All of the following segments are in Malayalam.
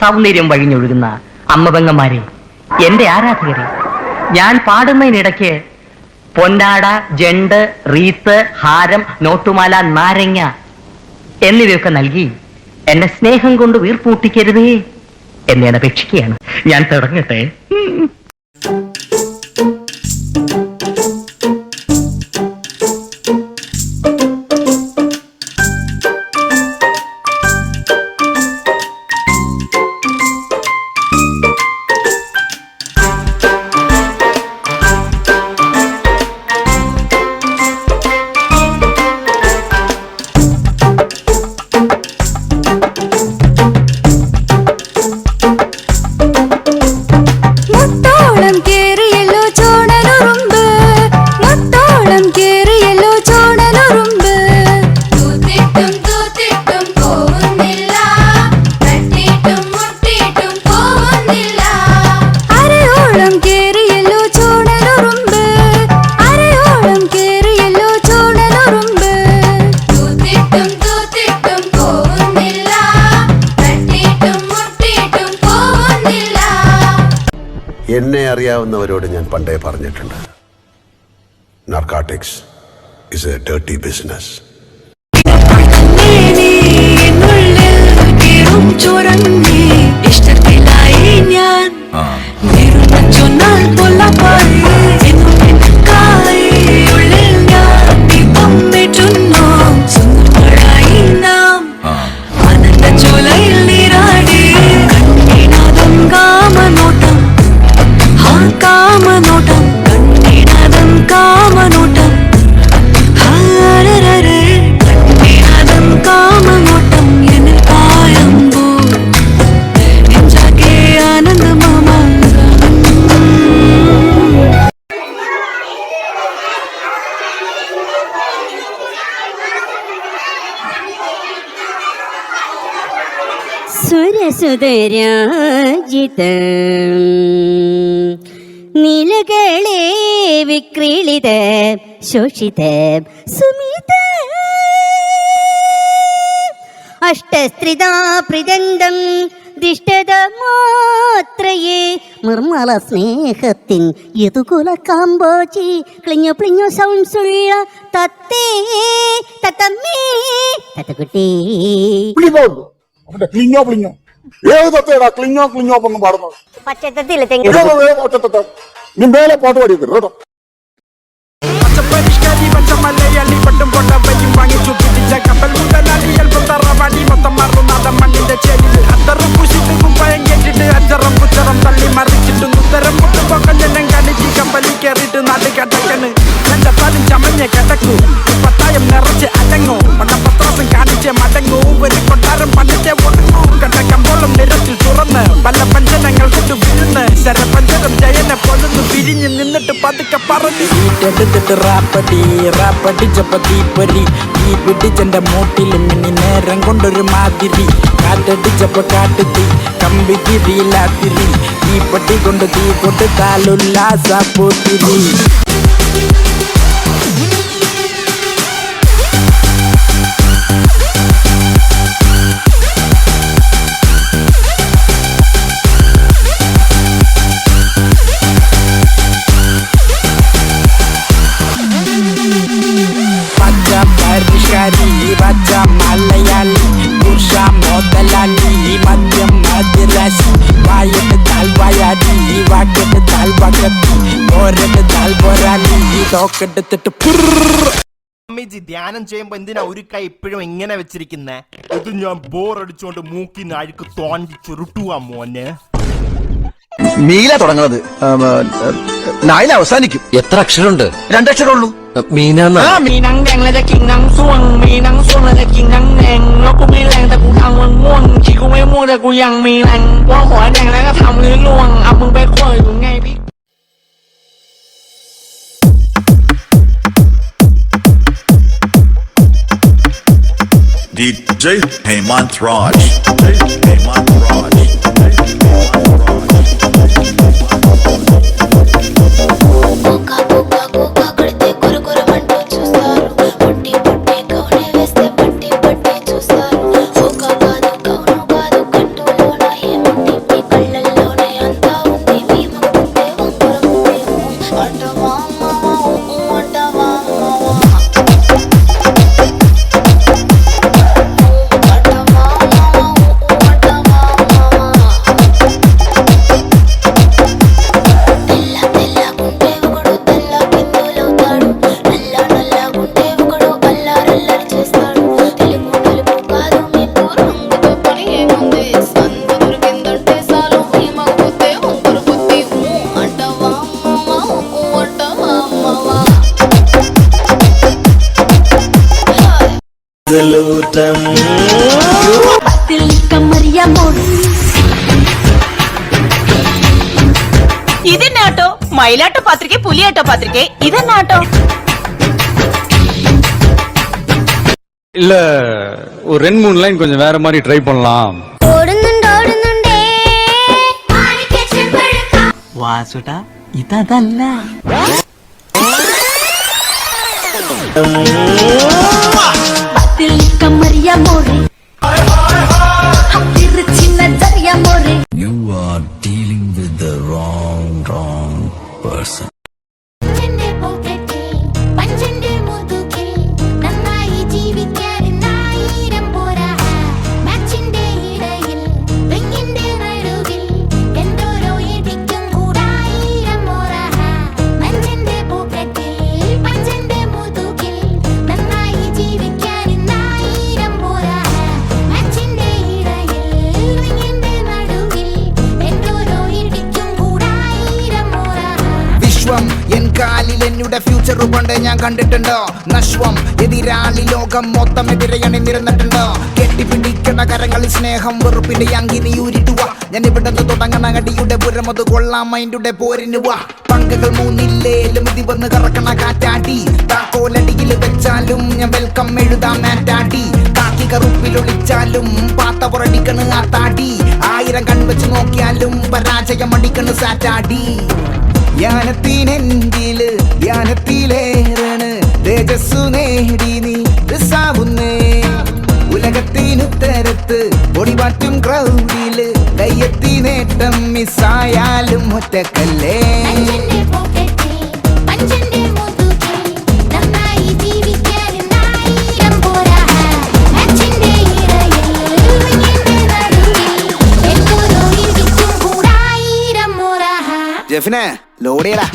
സൗന്ദര്യം വഴിഞ്ഞൊഴുകുന്ന അമ്മപെങ്ങന്മാരെ, എന്റെ ആരാധകരെ, ഞാൻ പാടുന്നതിനിടയ്ക്ക് പൊന്നാട, ജണ്ട്, റീത്ത്, ഹാരം, നോട്ടുമാല, നാരങ്ങ എന്നിവയൊക്കെ നൽകി എന്നെ സ്നേഹം കൊണ്ട് വീർപ്പൂട്ടിക്കരുതേ എന്നെ അപേക്ഷിക്കുകയാണ്. ഞാൻ തുടങ്ങട്ടെ. എന്നെ അറിയാവുന്നവരോട് ഞാൻ പണ്ടേ പറഞ്ഞിട്ടുണ്ട്, narcotics is a dirty business. സുരസുതരാജിത നീലകളെ വിക്രീളിത ശോഷിത സുമിത അഷ്ടസ്ത്രിതാ പ്രദന്തം ദിഷ്ടത മാത്രയേ നിർമ്മല സ്നേഹത്തിൻ യതുകുല കാമ്പോചി ക്ലിഞ്ഞോ പ്ലിഞ്ഞോ സൗണ്ട്സുള്ള തത്തേ തത്തമ്മേ തത്തക്കുട്ടി. ക്ലിഞ്ഞോ പ്ലിഞ്ഞോ ഏത് തത്തേടാ ക്ലിഞ്ഞോ ക്ലിഞ്ഞോ ഒന്നും പാടുന്നത്? പച്ചത്തത്തില്ല നീ മേലെ പാട്ട് പാടിയിട്ട് കേട്ടോ. മലയാളി പട്ടും പൊട്ടവയും വാങ്ങിച്ചു പിടിച്ച കപ്പൽ മുതലാളികൾ തറവാടി മൊത്തം മാറുന്ന മണ്ണിന്റെ ചേരിൽ അത്തറും കുശിട്ട് കുപ്പായം കേട്ടിട്ട് അച്ചറം പുച്ചറം തള്ളി മറിച്ചിട്ട് ഉത്തരം മുട്ടും പൊക്കഞ്ഞെല്ലാം കാണിച്ച് കമ്പലി കയറിയിട്ട് നാട് കടക്കണ് നെഞ്ചത്താലും ചമഞ്ഞ് കിടക്കൂ പത്തായം നിറച്ച് അടങ്ങൂ പണ്ടപത്രാസം കാണിച്ച് മടങ്ങൂ ഒരു കൊട്ടാരം പണിച്ച് ഒടുങ്ങൂ കണ്ടക്കമ്പോളം നിരത്തിൽ തുറന്ന് പല പഞ്ചനങ്ങൾ കൊണ്ട് വിരുന്ന് ശരപഞ്ചരം ജയനെ പൊഴുന്നു പിരിഞ്ഞ് നിന്നിട്ട് പതുക്കെ പറഞ്ഞു റാപ്പടിച്ചപ്പ തീപ്പൊരി തീ പിടിച്ചെന്റെ മൂട്ടിലും ഇനി നേരം കൊണ്ടൊരു മാതിരി കാറ്റടിച്ചപ്പ കാട്ടുതീ കമ്പി തിരിയില്ലാത്തിരി തീപ്പട്ടി കൊണ്ട് തീ കൊടുത്താലുല്ലാസ പോത്തിരി. raja malayali pusha modalali madhyam madrasi vayat dal vayadi vakat dal vakati orat dal borali tokettittu Ammaji ധ്യാനം ചെയ്യുമ്പോ എന്തിനാ ഒരു കൈ ഇപ്പോഴും എങ്ങനെ വെച്ചിരിക്കുന്നേ? ഇത് ഞാൻ ബോറടിച്ചോണ്ട് മൂക്കിന് അഴുക്ക് തോണ്ടി ചുരുട്ടുവാ മോനെ. മീല തുടങ്ങുന്നത് നായില അവസാനിക്കും. എത്ര അക്ഷരമുണ്ട്? 2 അക്ഷരമുള്ളൂ. മീനാന്ന് DJ Hemant Raj. Hemant Raj. ഇതെന്നാട്ടോ മയിലാട്ട പത്രിക പുലിയാട്ട പത്രിക ഇതെന്നാട്ടോ இல்ல ஒரு 2-3 லைன் கொஞ்சம் வேற மாதிரி ட்ரை பண்ணலாம். വാസുട്ടാ ഇതല്ല. You are dealing with the wrong person. N കാലിൽ എന്നുടെ ഫ്യൂച്ചർ കൊണ്ട് ഞാൻ കണ്ടിട്ടുണ്ടോ നശ്വം എതിരാളി ലോകം മൊത്തം എതിരെയാണ് നിരന്നിട്ടുണ്ടോ കെട്ടിപ്പിടിക്കണ കരങ്ങളിൽ സ്നേഹം വെറുപ്പിന്റെ അങ്കിനി ഊരിട്ടുവാ ഞാൻ ഇവിടെ തുടങ്ങണ അടിയുടെ പുരം അത് കൊള്ളാം മൈൻഡുടെ പോരിനുവാ പങ്കകൾ മൂന്നില്ലേലും ഇത് വന്ന് കറക്കണ കാറ്റാടി താക്കോലടിയിൽ വെച്ചാലും ഞാൻ വെൽക്കം എഴുതാം മാറ്റാടി കാക്കി കറുപ്പിലൊളിച്ചാലും പാത്ത പുറടിക്കണ് ആത്താടി 1000 കൺവെച്ച് നോക്കിയാലും പരാജയം അടിക്കണ് സാറ്റാടി ധ്യാനത്തിനെങ്കില് ധ്യാനത്തിലേറാണ് തേജസ്സു നേടി നീ സാവുന്നേ ഉലകത്തിനുത്തരത്ത് പൊടിപാറ്റും ക്രൗഡില് കയ്യെത്തി നേട്ടം മിസ്സായാലും ഒറ്റക്കല്ലേ ജെഫിനെ ലോഡ് ചെയ്യടാ.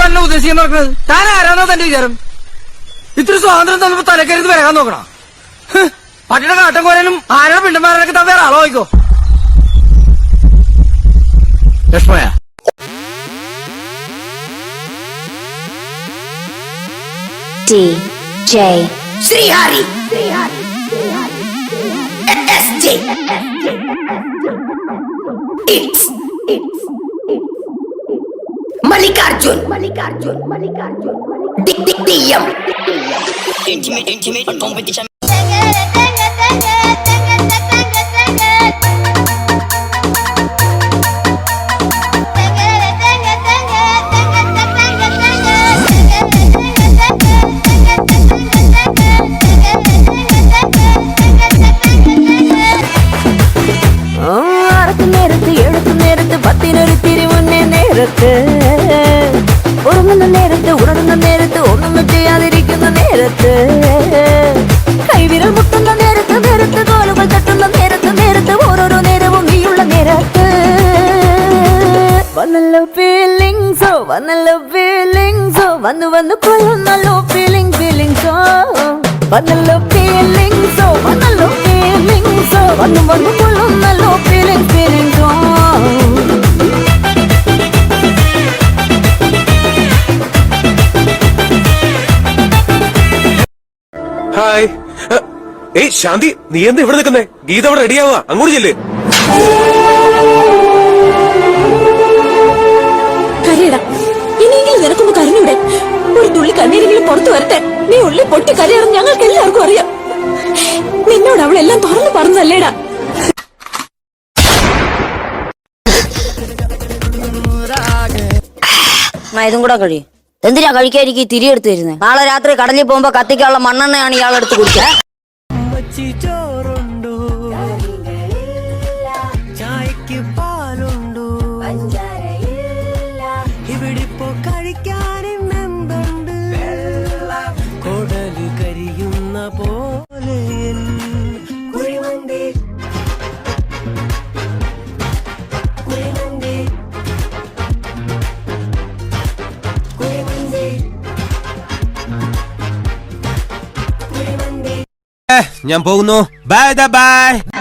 തന്നെ ഉദ്ദേശിക്കാൻ നടക്കുന്നത് താൻ ആരാണോ തന്റെ വിചാരം? ഇത്ര സ്വാതന്ത്ര്യം തന്നപ്പോ തലക്കരുത് വരാൻ നോക്കണം. പട്ടിയുടെ കാട്ടം കോരാനും ആരാ പിണ്ടന്മാരൊക്കെ താൻ വേറെ ആളോ നോക്കോ. ലക്ഷ്മയ DJ Srihari SJ It's Mallikarjun DM Intimate competition. ഉറങ്ങുന്ന നേരത്ത് ഉണരുന്ന നേരത്ത് ഒന്നും ചെയ്യാതിരിക്കുന്ന നേരത്ത് കൈവിരൽ മുട്ടുന്ന നേരത്ത് നേരത്ത് തോലുകൾ തട്ടുന്ന നേരത്ത് നേരത്ത് ഓരോരോ നേരവും നീയുള്ള നേരത്ത് വന്നല്ലോ ഫീലിങ്സോ വന്നു വന്നു കൊള്ളുന്നല്ലോ ഫീലിങ്സോ വന്നല്ലോ ഫീലിങ്സോ വന്നു വന്നു കൊള്ളുന്നല്ലോ ഫീലിങ്സോ. ഹായ്. ഏയ് ശാന്തി, നീ എന്താ ഇവിടെ നിൽക്കുന്നേ? ഗീത അവിടെ റെഡിയാവുക, അങ്ങോട്ട് ചെല്ലേ. കരയടാ, ഇനിയെങ്കിലും നിനക്കൊന്ന് കരഞ്ഞൂടെ? ഒരു തുള്ളി കണ്ണീരെങ്കിലും പുറത്തു വരട്ടെ. നീ ഉള്ളി പൊട്ടി കരയാറും ഞങ്ങൾക്ക് എല്ലാവർക്കും അറിയാം. നിന്നോട് അവളെല്ലാം തുറന്നു പറഞ്ഞല്ലേടാ. ഇതും കൂടെ കഴിയും. എന്തിനാ കഴിക്കാതിരിക്കും തിരിയെടുത്ത് തരുന്നത്? നാളെ രാത്രി കടലിൽ പോകുമ്പോ കത്തിക്കാനുള്ള മണ്ണെണ്ണയാണ് ഇയാളെടുത്ത് കുടിക്കുക. ഞാൻ പോകുന്നു. Bye bye.